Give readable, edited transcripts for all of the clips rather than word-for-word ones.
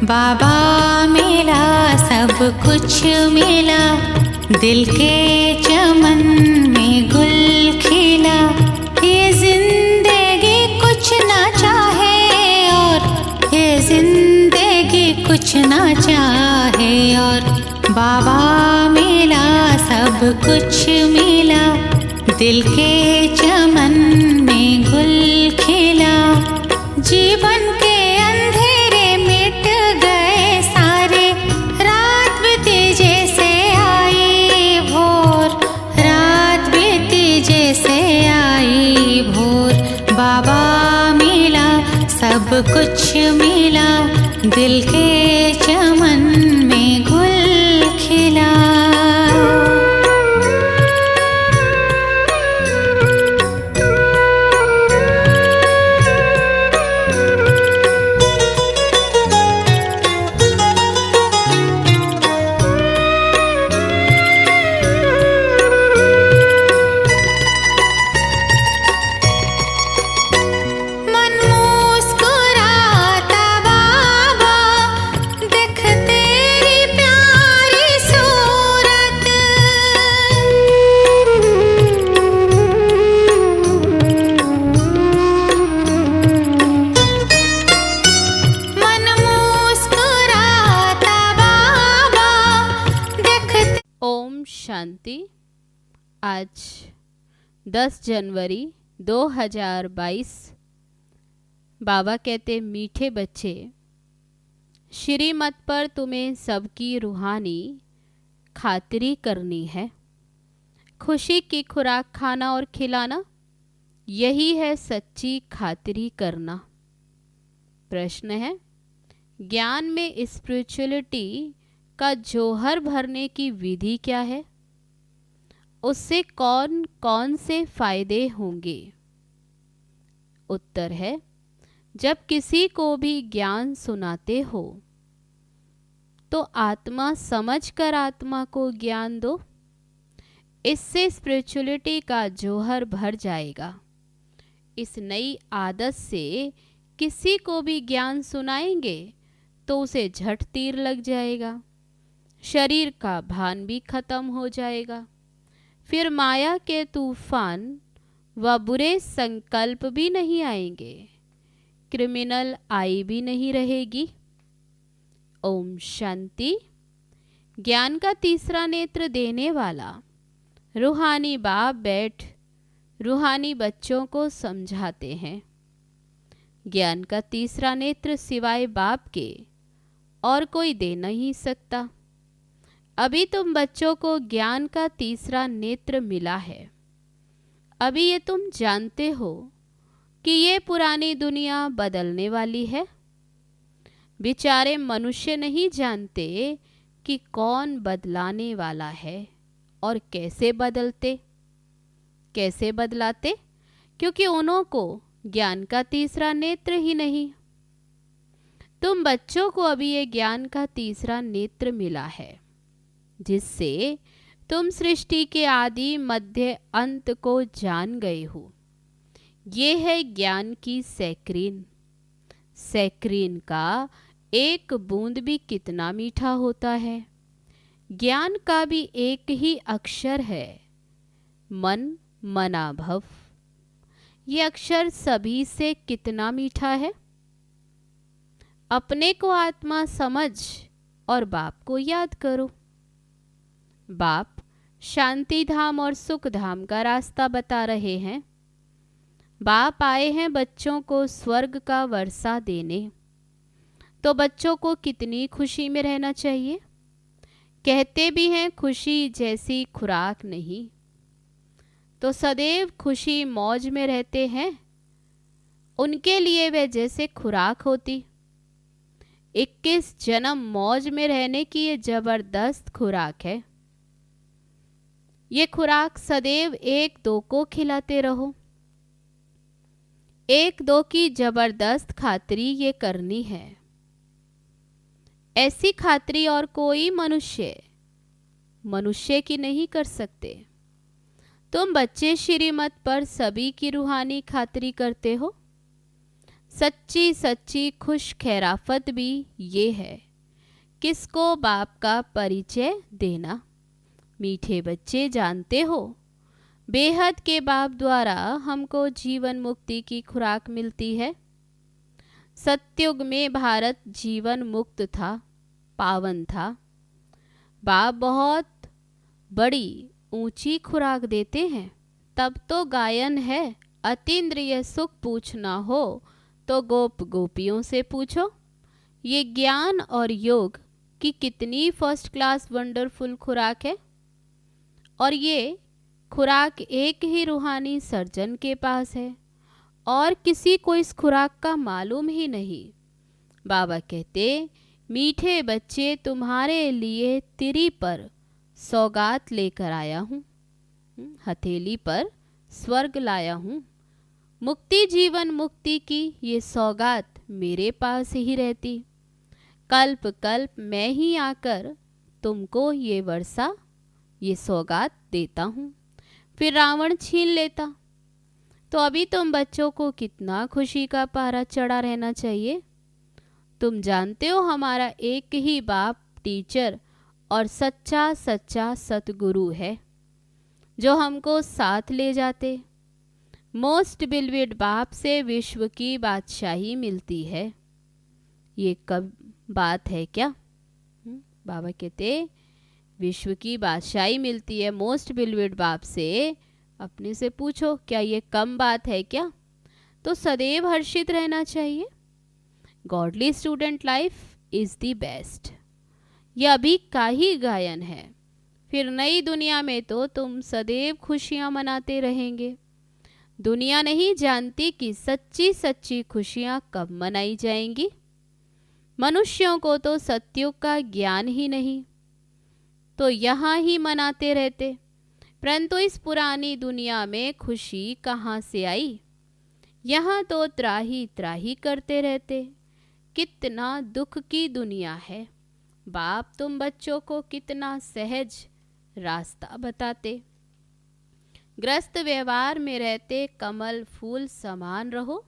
बाबा मिला, सब कुछ मिला, दिल के चमन में गुल खिला। ये जिंदगी कुछ ना चाहे और ये जिंदगी कुछ ना चाहे और बाबा मिला, सब कुछ मिला, दिल के चमन में गुल खिला। जीवन के अंधेरे मिट गए सारे, रात बीती जैसे आई भोर, रात बीती जैसे आई भोर। बाबा मिला, सब कुछ मिला, दिल के चमन में गुल खिला। शांति। आज 10 जनवरी 2022। बाबा कहते, मीठे बच्चे, श्रीमत पर तुम्हें सबकी रूहानी खातिरी करनी है। खुशी की खुराक खाना और खिलाना, यही है सच्ची खातिरी करना। प्रश्न है, ज्ञान में स्पिरिचुअलिटी का जौहर भरने की विधि क्या है? उससे कौन कौन से फायदे होंगे? उत्तर है, जब किसी को भी ज्ञान सुनाते हो तो आत्मा समझकर आत्मा को ज्ञान दो। इससे स्पिरिचुअलिटी का जौहर भर जाएगा। इस नई आदत से किसी को भी ज्ञान सुनाएंगे तो उसे झट तीर लग जाएगा, शरीर का भान भी खत्म हो जाएगा। फिर माया के तूफान व बुरे संकल्प भी नहीं आएंगे, क्रिमिनल आई भी नहीं रहेगी। ओम शांति। ज्ञान का तीसरा नेत्र देने वाला रूहानी बाप बैठ रूहानी बच्चों को समझाते हैं। ज्ञान का तीसरा नेत्र सिवाय बाप के और कोई दे नहीं सकता। अभी तुम बच्चों को ज्ञान का तीसरा नेत्र मिला है। अभी ये तुम जानते हो कि ये पुरानी दुनिया बदलने वाली है। बेचारे मनुष्य नहीं जानते कि कौन बदलाने वाला है और कैसे बदलाते, क्योंकि उन्हों को ज्ञान का तीसरा नेत्र ही नहीं। तुम बच्चों को अभी ये ज्ञान का तीसरा नेत्र मिला है, जिससे तुम सृष्टि के आदि मध्य अंत को जान गए हो। ये है ज्ञान की सैक्रीन। सैक्रीन का एक बूंद भी कितना मीठा होता है। ज्ञान का भी एक ही अक्षर है, मन मनाभव। ये अक्षर सभी से कितना मीठा है। अपने को आत्मा समझ और बाप को याद करो। बाप शांति धाम और सुख धाम का रास्ता बता रहे हैं। बाप आए हैं बच्चों को स्वर्ग का वर्षा देने। तो बच्चों को कितनी खुशी में रहना चाहिए। कहते भी हैं खुशी जैसी खुराक नहीं, तो सदैव खुशी मौज में रहते हैं। उनके लिए वे जैसे खुराक होती। 21 जन्म मौज में रहने की ये जबरदस्त खुराक है। ये खुराक सदैव एक दो को खिलाते रहो। एक दो की जबरदस्त खातिरी ये करनी है। ऐसी खातिरी और कोई मनुष्य की नहीं कर सकते। तुम बच्चे श्रीमत पर सभी की रूहानी खातिरी करते हो। सच्ची सच्ची खुश खैराफत भी ये है, किसको बाप का परिचय देना। मीठे बच्चे जानते हो, बेहद के बाप द्वारा हमको जीवन मुक्ति की खुराक मिलती है। सतयुग में भारत जीवन मुक्त था, पावन था। बाप बहुत बड़ी ऊंची खुराक देते हैं। तब तो गायन है, अतीन्द्रिय सुख पूछना हो तो गोप गोपियों से पूछो। ये ज्ञान और योग की कितनी फर्स्ट क्लास वंडरफुल खुराक है। और ये खुराक एक ही रूहानी सर्जन के पास है और किसी को इस खुराक का मालूम ही नहीं। बाबा कहते, मीठे बच्चे तुम्हारे लिए तिरी पर सौगात लेकर आया हूँ, हथेली पर स्वर्ग लाया हूँ। मुक्ति जीवन मुक्ति की ये सौगात मेरे पास ही रहती। कल्प कल्प मैं ही आकर तुमको ये वर्षा, ये सौगात देता हूँ, फिर रावण छीन लेता। तो अभी तुम बच्चों को कितना खुशी का पारा चढ़ा रहना चाहिए। तुम जानते हो हमारा एक ही बाप टीचर और सच्चा सच्चा सतगुरु है जो हमको साथ ले जाते। मोस्ट बिलविड बाप से विश्व की बादशाही मिलती है। ये कब बात है क्या? बाबा कहते विश्व की बादशाही मिलती है मोस्ट बिलविड बाप से। अपने से पूछो, क्या ये कम बात है क्या? तो सदैव हर्षित रहना चाहिए। Godly student life is the best. यह अभी का ही गायन है। फिर नई दुनिया में तो तुम सदैव खुशियां मनाते रहेंगे। दुनिया नहीं जानती कि सच्ची सच्ची खुशियां कब मनाई जाएंगी। मनुष्यों को तो सत्युग का ज्ञान ही नहीं, तो यहाँ ही मनाते रहते। परंतु इस पुरानी दुनिया में खुशी कहाँ से आई? यहाँ तो त्राही त्राही करते रहते। कितना दुख की दुनिया है। बाप तुम बच्चों को कितना सहज रास्ता बताते। ग्रस्त व्यवहार में रहते कमल फूल समान रहो।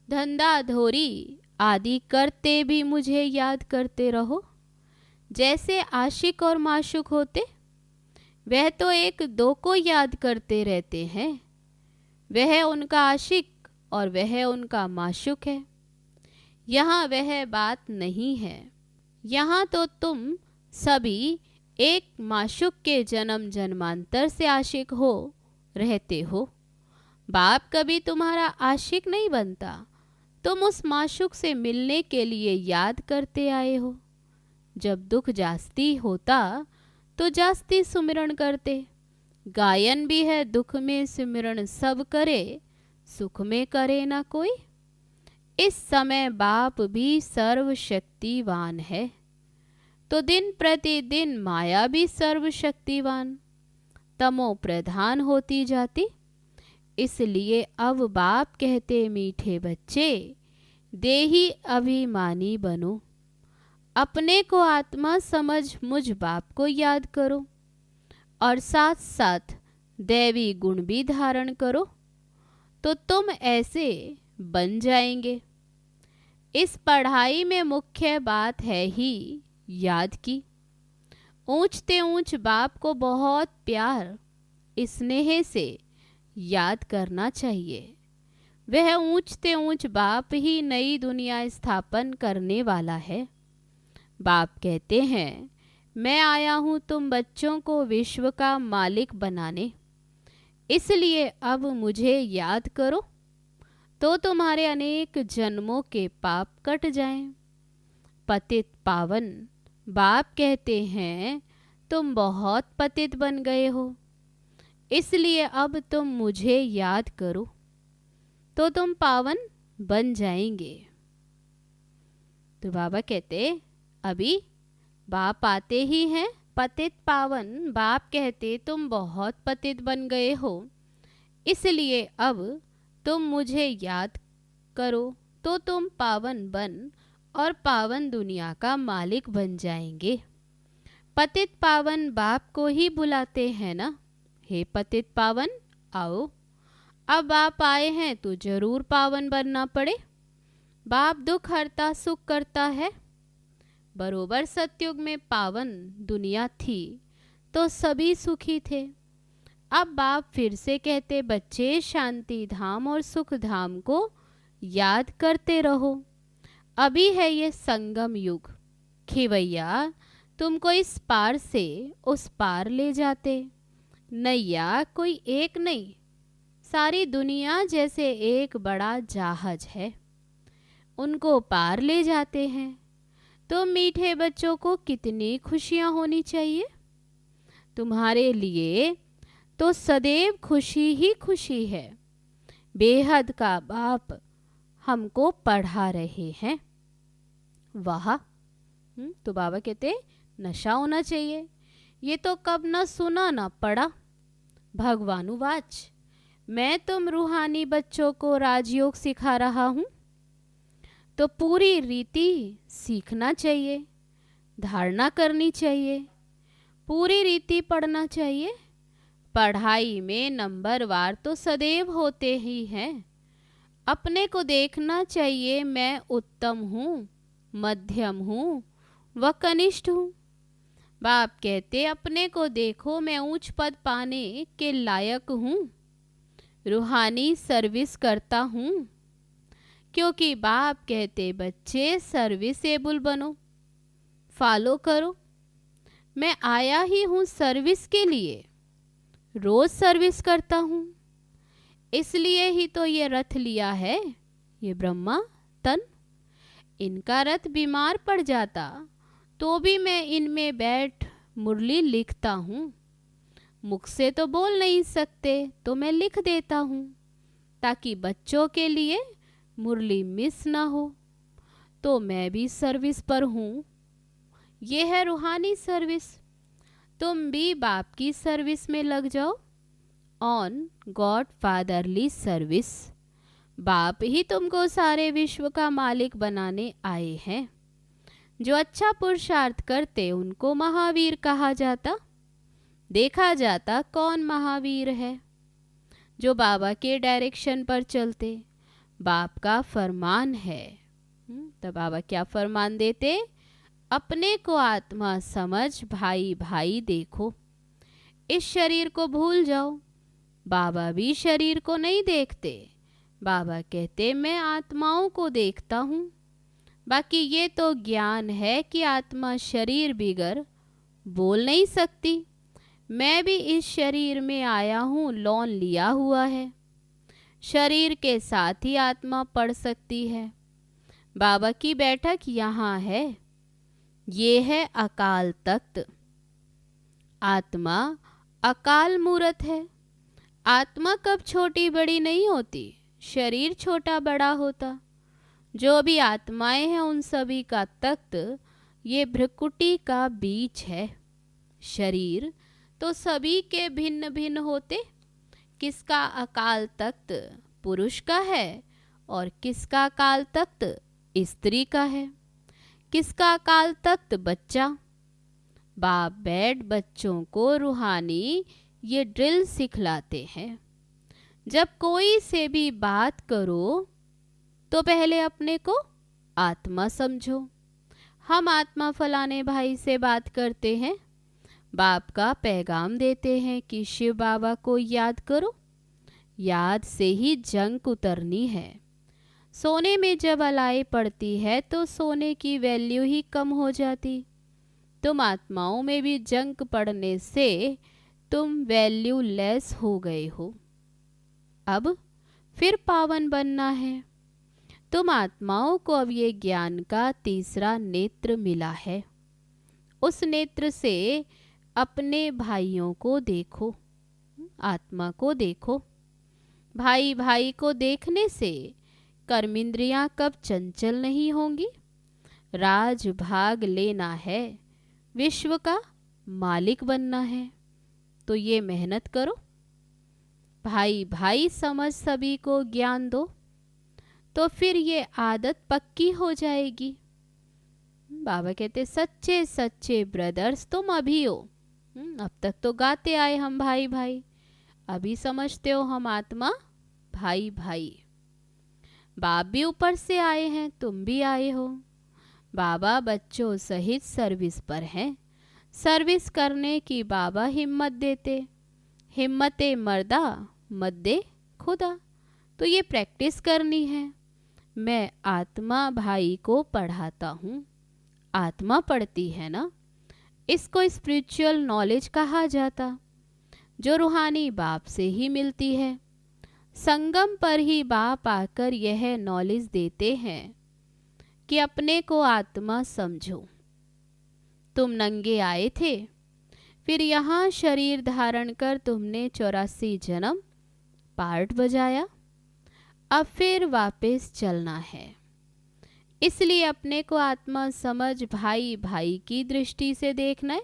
धंधा धोरी आदि करते भी मुझे याद करते रहो। जैसे आशिक और माशुक होते, वह तो एक दो को याद करते रहते हैं। वह उनका आशिक और वह उनका माशुक है। यहाँ वह बात नहीं है। यहाँ तो तुम सभी एक माशुक के जन्म जन्मांतर से आशिक हो रहते हो। बाप कभी तुम्हारा आशिक नहीं बनता। तुम उस माशुक से मिलने के लिए याद करते आए हो। जब दुख जास्ती होता तो जास्ती सुमिरन करते। गायन भी है, दुख में सिमरन सब करे, सुख में करे ना कोई। इस समय बाप भी सर्वशक्तिवान है, तो दिन प्रतिदिन माया भी सर्वशक्तिवान तमो प्रधान होती जाती। इसलिए अब बाप कहते, मीठे बच्चे देही अभिमानी बनो। अपने को आत्मा समझ मुझ बाप को याद करो और साथ साथ दैवी गुण भी धारण करो, तो तुम ऐसे बन जाएंगे। इस पढ़ाई में मुख्य बात है ही याद की। ऊंचते ऊंच बाप को बहुत प्यार स्नेह से याद करना चाहिए। वह ऊंचते ऊंच बाप ही नई दुनिया स्थापन करने वाला है। बाप कहते हैं, मैं आया हूँ तुम बच्चों को विश्व का मालिक बनाने। इसलिए अब मुझे याद करो, तो तुम्हारे अनेक जन्मों के पाप कट जाएं। पतित पावन बाप कहते हैं, तुम बहुत पतित बन गए हो। इसलिए अब तुम मुझे याद करो, तो तुम पावन बन जाएंगे। तो बाबा कहते, अभी बाप आते ही हैं पतित पावन। बाप कहते, तुम बहुत पतित बन गए हो, इसलिए अब तुम मुझे याद करो, तो तुम पावन बन और पावन दुनिया का मालिक बन जाएंगे। पतित पावन बाप को ही बुलाते हैं ना, हे पतित पावन आओ। अब आप आए हैं तो जरूर पावन बनना पड़े। बाप दुख हरता सुख करता है। बरोबर सतयुग में पावन दुनिया थी तो सभी सुखी थे। अब बाप फिर से कहते, बच्चे शांति धाम और सुख धाम को याद करते रहो। अभी है ये संगम युग। खिवैया तुमको इस पार से उस पार ले जाते। नैया कोई एक नहीं, सारी दुनिया जैसे एक बड़ा जहाज है, उनको पार ले जाते हैं। तो मीठे बच्चों को कितनी खुशियाँ होनी चाहिए। तुम्हारे लिए तो सदैव खुशी ही खुशी है। बेहद का बाप हमको पढ़ा रहे हैं। वाह। तो बाबा कहते नशा होना चाहिए। ये तो कब न सुना न पढ़ा। भगवानुवाच, मैं तुम रूहानी बच्चों को राजयोग सिखा रहा हूँ तो पूरी रीति सीखना चाहिए, धारणा करनी चाहिए, पूरी रीति पढ़ना चाहिए। पढ़ाई में नंबरवार तो सदैव होते ही हैं। अपने को देखना चाहिए, मैं उत्तम हूँ, मध्यम हूँ व कनिष्ठ हूँ। बाप कहते अपने को देखो, मैं उच्च पद पाने के लायक हूँ, रूहानी सर्विस करता हूँ। क्योंकि बाप कहते बच्चे सर्विसेबल बनो, फॉलो करो। मैं आया ही हूँ सर्विस के लिए, रोज सर्विस करता हूँ। इसलिए ही तो ये रथ लिया है, ये ब्रह्मा तन। इनका रथ बीमार पड़ जाता तो भी मैं इनमें बैठ मुरली लिखता हूँ। मुख से तो बोल नहीं सकते तो मैं लिख देता हूँ, ताकि बच्चों के लिए मुरली मिस ना हो। तो मैं भी सर्विस पर हूँ। ये है रूहानी सर्विस। तुम भी बाप की सर्विस में लग जाओ, ऑन गॉड फादरली सर्विस। बाप ही तुमको सारे विश्व का मालिक बनाने आए हैं। जो अच्छा पुरुषार्थ करते उनको महावीर कहा जाता। देखा जाता कौन महावीर है। जो बाबा के डायरेक्शन पर चलते, बाप का फरमान है। तो बाबा क्या फरमान देते? अपने को आत्मा समझ भाई भाई देखो। इस शरीर को भूल जाओ। बाबा भी शरीर को नहीं देखते। बाबा कहते मैं आत्माओं को देखता हूँ। बाकी ये तो ज्ञान है कि आत्मा शरीर बिगर बोल नहीं सकती। मैं भी इस शरीर में आया हूँ, लोन लिया हुआ है। शरीर के साथ ही आत्मा पढ़ सकती है। बाबा की बैठक यहाँ है। ये है अकाल तख्त। आत्मा अकाल मूरत है। आत्मा कब छोटी बड़ी नहीं होती, शरीर छोटा बड़ा होता। जो भी आत्माएं हैं उन सभी का तख्त ये भ्रकुटी का बीच है। शरीर तो सभी के भिन्न भिन्न होते। किसका अकाल तख्त पुरुष का है और किसका अकाल तख्त स्त्री का है। किसका अकाल तख्त बच्चा। बाप बैठ बच्चों को रूहानी ये ड्रिल सिखलाते हैं। जब कोई से भी बात करो तो पहले अपने को आत्मा समझो। हम आत्मा फलाने भाई से बात करते हैं, बाप का पैगाम देते हैं कि शिव बाबा को याद करो। याद से ही जंक उतरनी है। सोने में जब अलाई पड़ती है तो सोने की वैल्यू ही कम हो जाती। तुम आत्माओं में भी जंक पड़ने से तुम वैल्यू लेस हो गए हो। अब फिर पावन बनना है। तुम आत्माओं को अब ये ज्ञान का तीसरा नेत्र मिला है। उस नेत्र से अपने भाइयों को देखो, आत्मा को देखो। भाई भाई को देखने से कर्मेंद्रियां कब चंचल नहीं होंगी। राज भाग लेना है, विश्व का मालिक बनना है, तो ये मेहनत करो। भाई भाई समझ सभी को ज्ञान दो, तो फिर ये आदत पक्की हो जाएगी। बाबा कहते सच्चे सच्चे ब्रदर्स तुम अभी हो। अब तक तो गाते आए हम भाई भाई, अभी समझते हो हम आत्मा भाई भाई। बाप भी ऊपर से आए हैं, तुम भी आए हो। बाबा बच्चों सहित सर्विस पर हैं। सर्विस करने की बाबा हिम्मत देते। हिम्मते मर्दा मद्दे खुदा। तो ये प्रैक्टिस करनी है। मैं आत्मा भाई को पढ़ाता हूँ। आत्मा पढ़ती है ना, इसको स्पिरिचुअल नॉलेज कहा जाता, जो रूहानी बाप से ही मिलती है। संगम पर ही बाप आकर यह नॉलेज देते हैं कि अपने को आत्मा समझो। तुम नंगे आए थे, फिर यहाँ शरीर धारण कर तुमने 84 जन्म पार्ट बजाया, अब फिर वापस चलना है। इसलिए अपने को आत्मा समझ भाई भाई की दृष्टि से देखना है।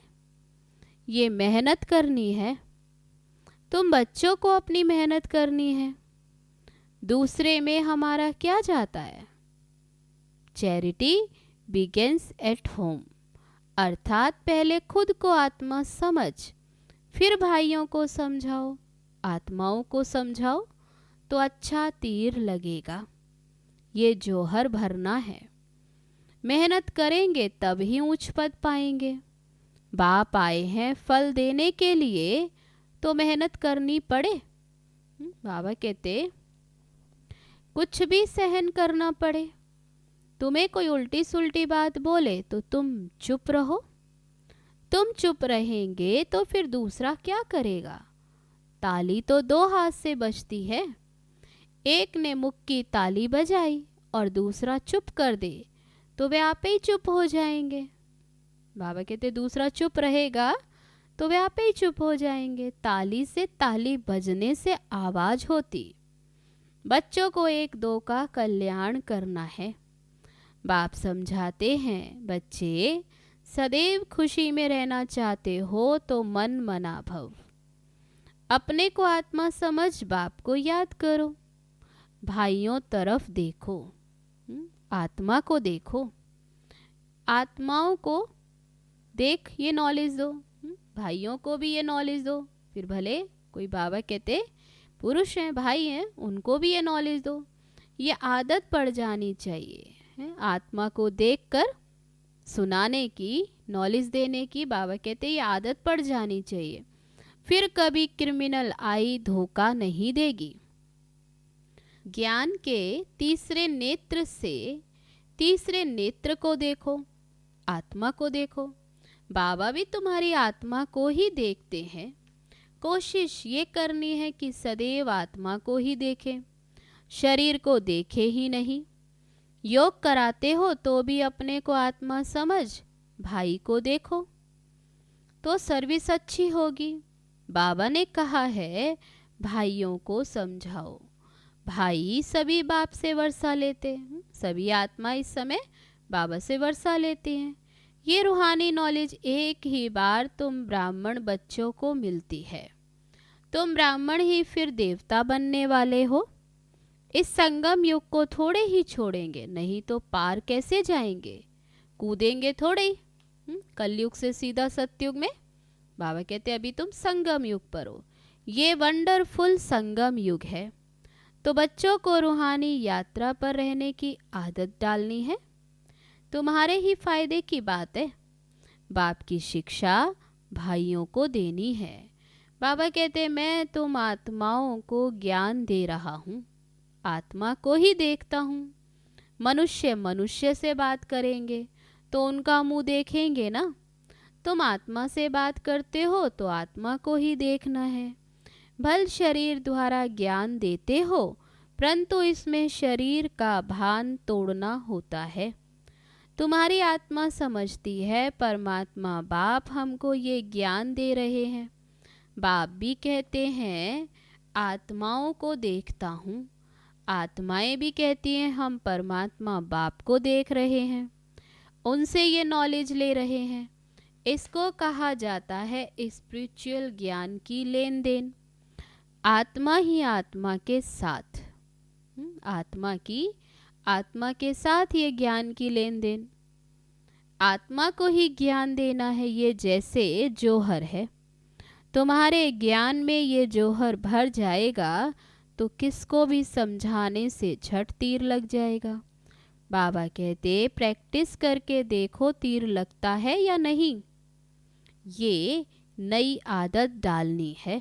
ये मेहनत करनी है। तुम बच्चों को अपनी मेहनत करनी है। दूसरे में हमारा क्या जाता है? चैरिटी बिगिंस एट होम, अर्थात पहले खुद को आत्मा समझ, फिर भाइयों को समझाओ, आत्माओं को समझाओ, तो अच्छा तीर लगेगा। ये जौहर भरना है। मेहनत करेंगे तब ही उच्च पद पाएंगे। बाप आए हैं फल देने के लिए, तो मेहनत करनी पड़े। बाबा कहते कुछ भी सहन करना पड़े। तुम्हें कोई उल्टी सुल्टी बात बोले तो तुम चुप रहो। तुम चुप रहेंगे तो फिर दूसरा क्या करेगा? ताली तो 2 हाथ से बजती है। एक ने मुक्की ताली बजाई और दूसरा चुप कर दे तो वे आप ही चुप हो जाएंगे। बाबा कहते दूसरा चुप रहेगा तो वे आप ही चुप हो जाएंगे। ताली से ताली बजने से आवाज होती। बच्चों को 1-2 का कल्याण करना है। बाप समझाते हैं, बच्चे सदैव खुशी में रहना चाहते हो तो मन मना भव। अपने को आत्मा समझ बाप को याद करो। भाइयों तरफ देखो, आत्मा को देखो, आत्माओं को देख, ये नॉलेज दो। भाइयों को भी ये नॉलेज दो। फिर भले कोई बाबा कहते पुरुष हैं, भाई हैं, उनको भी ये नॉलेज दो। ये आदत पड़ जानी चाहिए है? आत्मा को देखकर सुनाने की, नॉलेज देने की। बाबा कहते ये आदत पड़ जानी चाहिए। फिर कभी क्रिमिनल आई धोखा नहीं देगी। ज्ञान के तीसरे नेत्र से तीसरे नेत्र को देखो, आत्मा को देखो। बाबा भी तुम्हारी आत्मा को ही देखते हैं। कोशिश ये करनी है कि सदैव आत्मा को ही देखें, शरीर को देखे ही नहीं। योग कराते हो तो भी अपने को आत्मा समझ भाई को देखो, तो सर्विस अच्छी होगी। बाबा ने कहा है भाइयों को समझाओ। भाई सभी बाप से वर्षा लेते हैं, सभी आत्मा इस समय बाबा से वर्षा लेती हैं। ये रूहानी नॉलेज एक ही बार तुम ब्राह्मण बच्चों को मिलती है। तुम ब्राह्मण ही फिर देवता बनने वाले हो। इस संगम युग को थोड़े ही छोड़ेंगे, नहीं तो पार कैसे जाएंगे? कूदेंगे थोड़े ही कलयुग से सीधा सतयुग में। बाबा कहते अभी तुम संगम युग पर हो। ये वंडरफुल संगम युग है। तो बच्चों को रूहानी यात्रा पर रहने की आदत डालनी है। तुम्हारे ही फायदे की बात है। बाप की शिक्षा भाइयों को देनी है। बाबा कहते मैं तुम आत्माओं को ज्ञान दे रहा हूँ, आत्मा को ही देखता हूँ। मनुष्य मनुष्य से बात करेंगे तो उनका मुंह देखेंगे ना। तुम आत्मा से बात करते हो तो आत्मा को ही देखना है। भल शरीर द्वारा ज्ञान देते हो, परंतु इसमें शरीर का भान तोड़ना होता है। तुम्हारी आत्मा समझती है परमात्मा बाप हमको ये ज्ञान दे रहे हैं। बाप भी कहते हैं आत्माओं को देखता हूँ। आत्माएं भी कहती हैं हम परमात्मा बाप को देख रहे हैं, उनसे ये नॉलेज ले रहे हैं। इसको कहा जाता है स्पिरिचुअल ज्ञान की लेन देन। आत्मा ही आत्मा के साथ, आत्मा के साथ ये ज्ञान की लेन देन। आत्मा को ही ज्ञान देना है। ये जैसे जौहर है, तुम्हारे ज्ञान में ये जौहर भर जाएगा तो किसको भी समझाने से झट तीर लग जाएगा। बाबा कहते प्रैक्टिस करके देखो तीर लगता है या नहीं। ये नई आदत डालनी है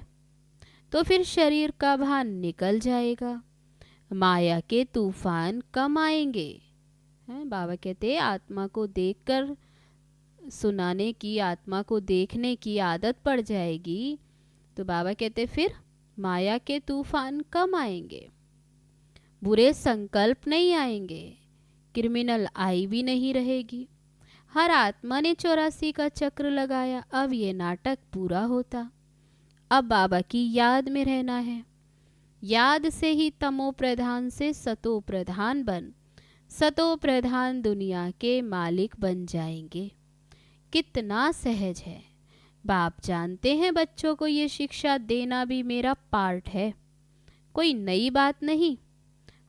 तो फिर शरीर का भान निकल जाएगा, माया के तूफान कम आएंगे। बाबा कहते आत्मा को देखकर सुनाने की, आत्मा को देखने की आदत पड़ जाएगी तो बाबा कहते फिर माया के तूफान कम आएंगे, बुरे संकल्प नहीं आएंगे, क्रिमिनल आई भी नहीं रहेगी। हर आत्मा ने 84 का चक्र लगाया, अब ये नाटक पूरा होता। अब बाबा की याद में रहना है। याद से ही तमो प्रधान से सतो प्रधान बन, सतो प्रधान दुनिया के मालिक बन जाएंगे। कितना सहज है। बाप जानते हैं बच्चों को ये शिक्षा देना भी मेरा पार्ट है, कोई नई बात नहीं।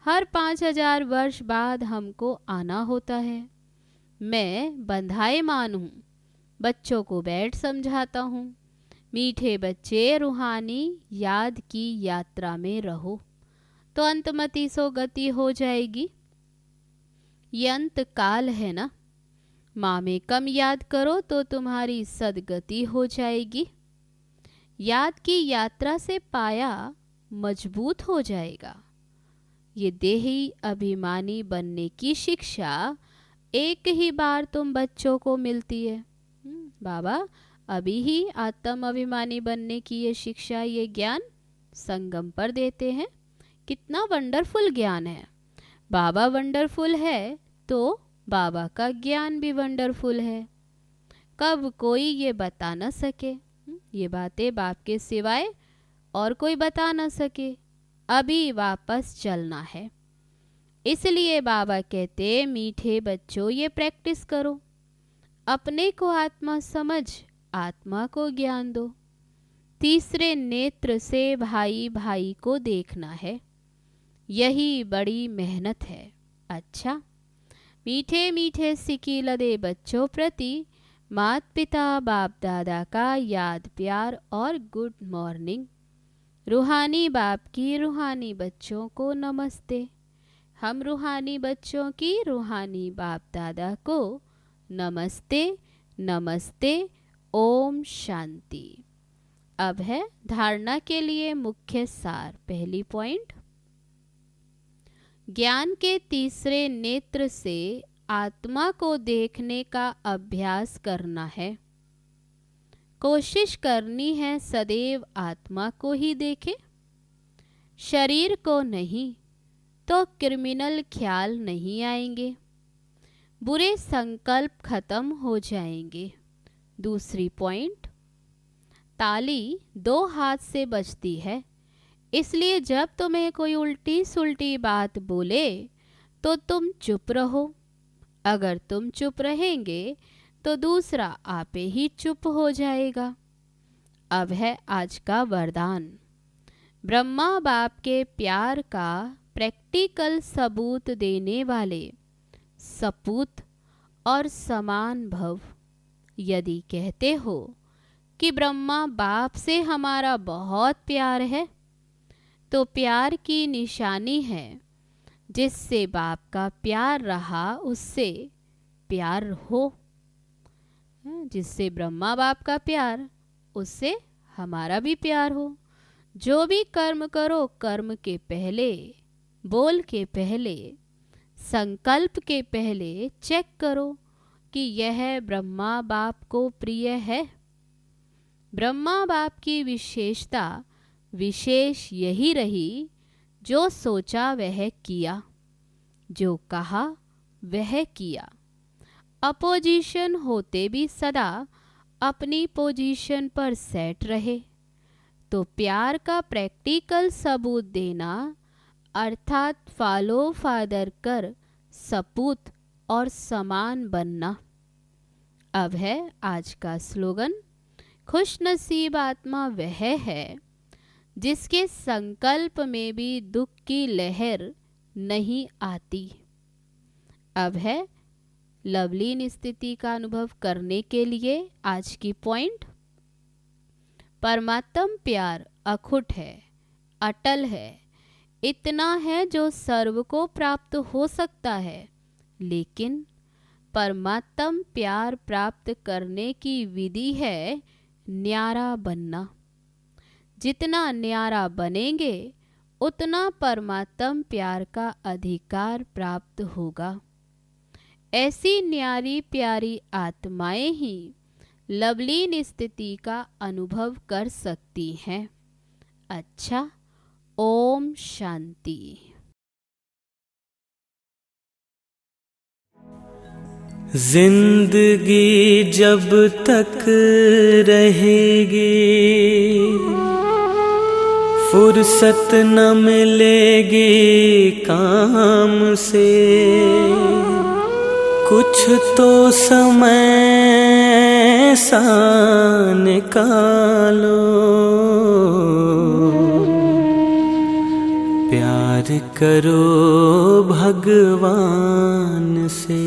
हर 5000 वर्ष बाद हमको आना होता है। मैं बंधाएमान हूँ, बच्चों को बैठ समझाता हूँ। मीठे बच्चे रूहानी याद की यात्रा में रहो तो अंतमति सो गति हो जाएगी। ये अंत काल है ना, माँ में कम याद करो तो तुम्हारी सदगति हो जाएगी। याद की यात्रा से पाया मजबूत हो जाएगा। ये देही अभिमानी बनने की शिक्षा एक ही बार तुम बच्चों को मिलती है। बाबा अभी ही आत्म अभिमानी बनने की ये शिक्षा, ये ज्ञान संगम पर देते हैं। कितना वंडरफुल ज्ञान है। बाबा वंडरफुल है तो बाबा का ज्ञान भी वंडरफुल है। कब कोई ये बता न सके, ये बातें बाप के सिवाय और कोई बता न सके। अभी वापस चलना है। इसलिए बाबा कहते मीठे बच्चों ये प्रैक्टिस करो, अपने को आत्मा समझ आत्मा को ज्ञान दो। तीसरे नेत्र से भाई भाई को देखना है, यही बड़ी मेहनत है। अच्छा, मीठे मीठे सिकी लदे बच्चों प्रति मात पिता बाप दादा का याद प्यार और गुड मॉर्निंग। रूहानी बाप की रूहानी बच्चों को नमस्ते। हम रूहानी बच्चों की रूहानी बाप दादा को नमस्ते नमस्ते। ओम शांति। अब है धारणा के लिए मुख्य सार। पहली पॉइंट, ज्ञान के तीसरे नेत्र से आत्मा को देखने का अभ्यास करना है। कोशिश करनी है सदैव आत्मा को ही देखे, शरीर को नहीं, तो क्रिमिनल ख्याल नहीं आएंगे, बुरे संकल्प खत्म हो जाएंगे। दूसरी पॉइंट, ताली 2 हाथ से बजती है, इसलिए जब तुम्हें कोई उल्टी सुल्टी बात बोले तो तुम चुप रहो। अगर तुम चुप रहेंगे तो दूसरा आपे ही चुप हो जाएगा। अब है आज का वरदान। ब्रह्मा बाप के प्यार का प्रैक्टिकल सबूत देने वाले सपूत और समान भव। यदि कहते हो कि ब्रह्मा बाप से हमारा बहुत प्यार है, तो प्यार की निशानी है जिससे बाप का प्यार रहा उससे प्यार हो। जिससे ब्रह्मा बाप का प्यार, उससे हमारा भी प्यार हो। जो भी कर्म करो, कर्म के पहले, बोल के पहले, संकल्प के पहले चेक करो कि यह ब्रह्मा बाप को प्रिय है। ब्रह्मा बाप की विशेषता विशेष यही रही, जो सोचा वह किया, जो कहा वह किया। अपोजिशन होते भी सदा अपनी पोजीशन पर सेट रहे। तो प्यार का प्रैक्टिकल सबूत देना अर्थात फॉलो फादर कर सपूत और समान बनना। अब है आज का स्लोगन। खुश नसीब आत्मा वह है जिसके संकल्प में भी दुख की लहर नहीं आती। अब है लवलीन स्थिति का अनुभव करने के लिए आज की पॉइंट। परमात्म प्यार अखुट है, अटल है, इतना है जो सर्व को प्राप्त हो सकता है, लेकिन परमात्म प्यार प्राप्त करने की विधि है न्यारा बनना। जितना न्यारा बनेंगे उतना परमात्म प्यार का अधिकार प्राप्त होगा। ऐसी न्यारी प्यारी आत्माएं ही लवलीन स्थिति का अनुभव कर सकती हैं। अच्छा, ओम शांति। जिंदगी जब तक रहेगी फुर्सत न मिलेगी काम से, कुछ तो समय सा निकालो, प्यार करो भगवान से।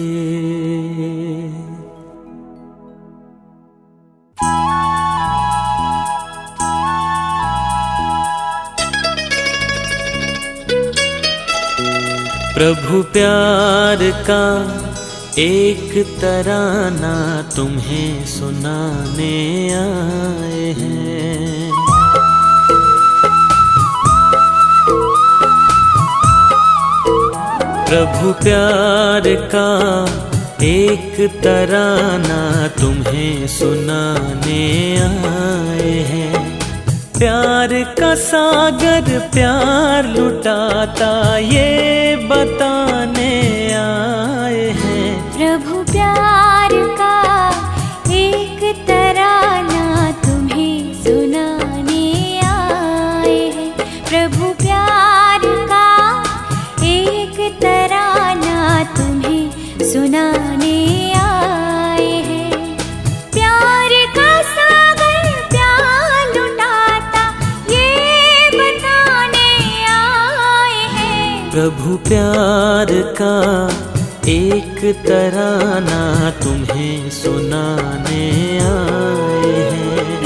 प्रभु प्यार का एक तराना तुम्हें सुनाने आए हैं। प्रभु प्यार का एक तराना तुम्हें सुनाने आए हैं। प्यार का सागर प्यार लुटाता ये बताने आए हैं। प्रभु प्यार का एक तराना तुम्हें सुनाने आए हैं। प्रभु प्यार का एक तराना तुम्हें सुनाने आए हैं। प्यार का सागर प्यार लुटाता ये बताने आए हैं। प्रभु प्यार का एक तराना तुम्हें सुनाने आए हैं।